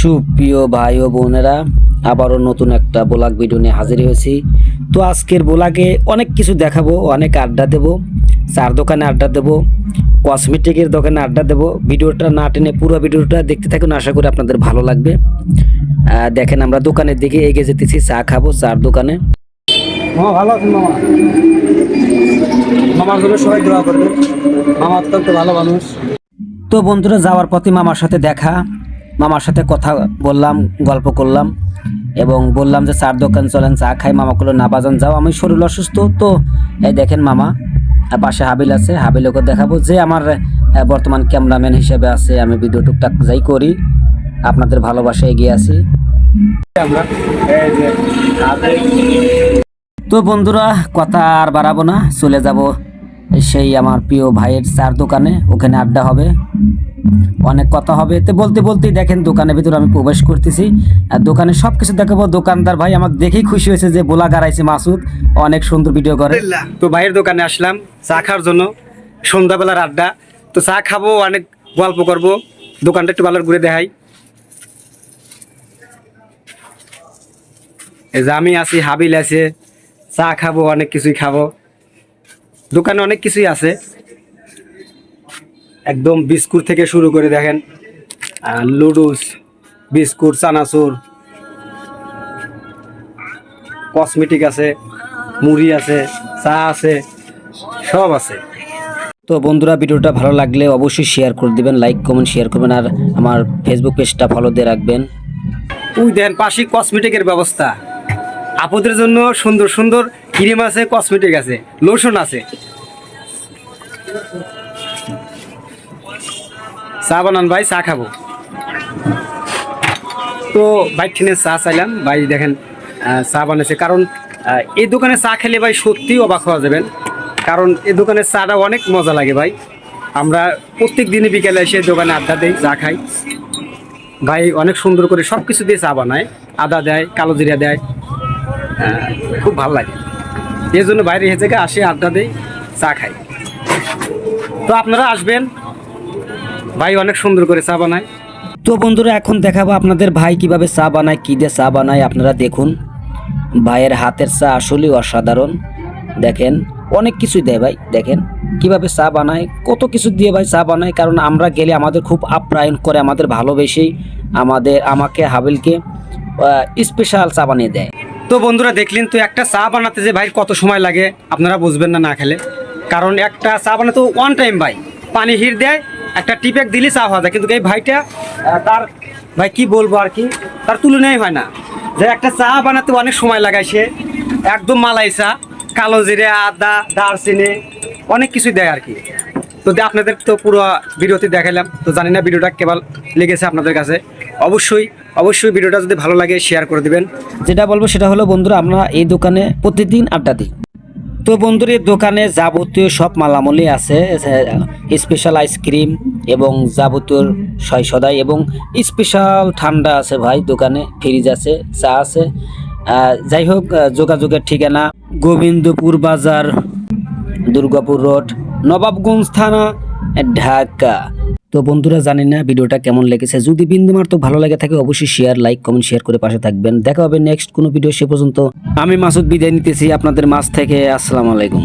সুপ্রিয় ভাই ও বোনেরা, আবারও নতুন একটা ব্লগ ভিডিও নিয়ে হাজির হয়েছি। তো আজকের ব্লগে অনেক কিছু দেখাবো, অনেক আড্ডা দেব, চার দোকানে আড্ডা দেব, কসমেটিকের দোকানে আড্ডা দেব। ভিডিওটা না টেনে পুরো ভিডিওটা দেখতে থাকুন, আশা করি আপনাদের ভালো লাগবে। দেখেন আমরা দোকানের দিকে এগিয়ে যেতেছি, চা খাবো চার দোকানে। মামা ভালো আছেন? মামা মামার জন্য সবাই দোয়া করবে। মামা অত্যন্ত ভালো মানুষ। তো বন্ধুরা, যাওয়ার পথে মামার সাথে দেখা, মামার সাথে কথা বললাম, গল্প করলাম এবং বললাম যে চার দোকান চলেন চা খাই। মামা করলো না বাজান যাও, আমি শরীর অসুস্থ। তো এই দেখেন মামা, পাশে হাবিল আছে, হাবিলকে দেখাবো যে আমার বর্তমান ক্যামেরাম্যান হিসেবে আছে। আমি ভিডিও টুকটাক যাই করি, আপনাদের ভালোবাসা এগিয়ে আছি আমরা তো বন্ধুরা, কথা আর বাড়াবো না, চলে যাব সেই আমার প্রিয় ভাইয়ের চার দোকানে। ওখানে আড্ডা হবে, অনেক কথা হবে। তো বলতে বলতেই দেখেন দোকানের ভিতরে আমি প্রবেশ করতেছি, আর দোকানে সব কিছু দেখাবো। দোকানদার ভাই আমাকে দেখেই খুশি হয়েছে যে ব্লগার আইছে মাসুদ, অনেক সুন্দর ভিডিও করে। তো ভাইয়ের দোকানে আসলাম চা খাওয়ার জন্য, সন্ধ্যাবেলার আড্ডা। তো চা খাবো, অনেক গল্প করব, দোকানটা একটু ভালো ঘুরে দেখাই। এই যে আমি আছি, হাবিল আছে, চা খাবো, অনেক কিছুই খাবো। দোকানে অনেক কিছুই আছে, একদম বিস্কুট থেকে শুরু করে দেখেন, লুডুস, বিস্কুট, চানাচুর, কসমেটিক আছে, মুড়ি আছে, চা আছে, সব আছে। তো বন্ধুরা, ভিডিওটা ভালো লাগলে অবশ্যই শেয়ার করে দিবেন, লাইক কমেন্ট শেয়ার করবেন, আর আমার ফেসবুক পেজটা ফলো দিয়ে রাখবেন। ওই দেখেন পাশে কসমেটিকের ব্যবস্থা, আপুদের জন্য সুন্দর সুন্দর ক্রিম আছে, কসমেটিক আছে, লোশন আছে। চা বানান ভাই, চা খাবো। তো ভাই ঠিনে চা চাইলাম, ভাই দেখেন চা বানাইছে। কারণ এই দোকানে চা খেলে ভাই সত্যিই অবাক হওয়া যাবেন, কারণ এই দোকানের চাটা অনেক মজা লাগে ভাই। আমরা প্রত্যেক দিনই বিকেলে এসে দোকানে আড্ডা দিই, চা খাই। ভাই অনেক সুন্দর করে সব কিছু দিয়ে চা বানায়, আদা দেয়, কালো জিরা দেয়, খুব ভালো লাগে। এই জন্য বাইরে এসে থেকে আসে, আড্ডা দেই, চা খাই। তো আপনারা আসবেন, ভাই অনেক সুন্দর করে চা বানায়। তো বন্ধুরা, এখন দেখাবো আপনাদের ভাই কিভাবে চা বানায়, কী দিয়ে চা বানায়। আপনারা দেখুন, ভাইয়ের হাতের চা আসলেই অসাধারণ। দেখেন অনেক কিছুই দেয় ভাই, দেখেন কিভাবে চা বানায়, কত কিছু দিয়ে ভাই চা বানায়। কারণ আমরা গেলে আমাদের খুব আপ্যায়ন করে, আমাদের ভালোবেসেই আমাকে হাবিলকে স্পেশাল চা বানিয়ে দেয়। তো বন্ধুরা দেখলেন তো, একটা চা বানাতে যে ভাই কত সময় লাগে আপনারা বুঝবেন না না খেলে। কারণ একটা চা বানাতে ওয়ান টাইম ভাই পানি হিট দেয়, একটা টিপ্যাক দিলে চা হওয়া যায়। কিন্তু এই ভাইটা তার ভাই কি বলবো আর কি, তার তুলনাই হয় না। যে একটা চা বানাতে অনেক সময় লাগায় সে, একদম মালাই চা, কালো জিরে, আদা, দারচিনি, অনেক কিছুই দেয় আর কি। তো আপনাদের তো পুরো ভিডিওতে দেখালাম। তো জানি না ভিডিওটা কেবল লেগেছে আপনাদের কাছে। অবশ্যই ভিডিওটা যদি ভালো লাগে শেয়ার করে দিবেন। যেটা বলবো সেটা হলো বন্ধুরা, আমরা এই দোকানে প্রতিদিন আড্ডা দিই। তো বন্ধুরা, এই দোকানে যাবতীয় সব মালামালি আছে, স্পেশাল আইসক্রিম এবং যাবতীয় সদাই এবং স্পেশাল ঠান্ডা আছে ভাই। দোকানে ফ্রিজ আছে, চা আছে। যাই হোক, যোগাযোগের ঠিকানা গোবিন্দপুর বাজার, দুর্গাপুর রোড, নবাবগঞ্জ থানা, ঢাকা। তো বন্ধুরা, জানি না ভিডিওটা কেমন লেগেছে। যদি বিন্দুমাত্র ভালো লাগে থাকে অবশ্যই শেয়ার, লাইক, কমেন্ট, শেয়ার করে পাশে থাকবেন। দেখা হবে নেক্সট কোনো ভিডিও। সে পর্যন্ত আমি মাসুদ বিদায় নিতেছি আপনাদের মাঝ থেকে। আসসালামু আলাইকুম।